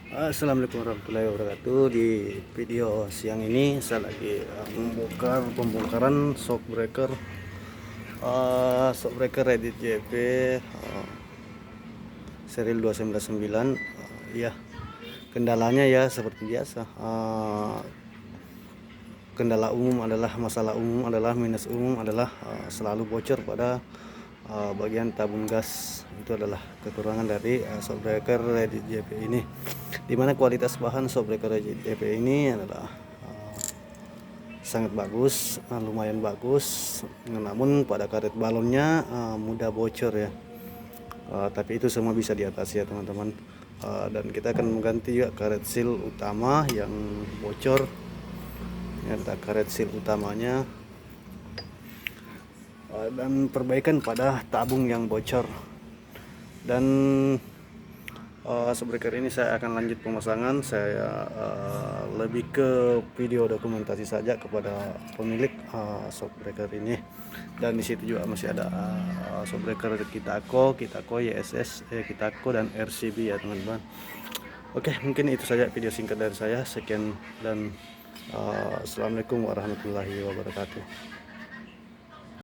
Assalamualaikum warahmatullahi wabarakatuh. Di video siang ini saya lagi membongkar pembongkaran shockbreaker shockbreaker Reddit JP serial 299. Ya, kendalanya ya seperti biasa. Kendala umum adalah masalah umum adalah minus umum adalah selalu bocor pada bagian tabung gas. Itu adalah kekurangan dari shockbreaker Reddit JP ini, dimana kualitas bahan shockbreaker Reddit JP ini adalah sangat bagus, lumayan bagus, namun pada karet balonnya mudah bocor ya. Tapi itu semua bisa diatasi ya teman-teman. Dan kita akan mengganti juga karet seal utama yang bocor ya, karet seal utamanya, dan perbaikan pada tabung yang bocor. Dan shockbreaker ini saya akan lanjut pemasangan. Saya lebih ke video dokumentasi saja kepada pemilik shockbreaker ini. Dan di situ juga masih ada shockbreaker Kitako, YSS, Kitako dan RCB ya teman-teman. Oke, mungkin itu saja video singkat dari saya. Sekian dan assalamualaikum warahmatullahi wabarakatuh.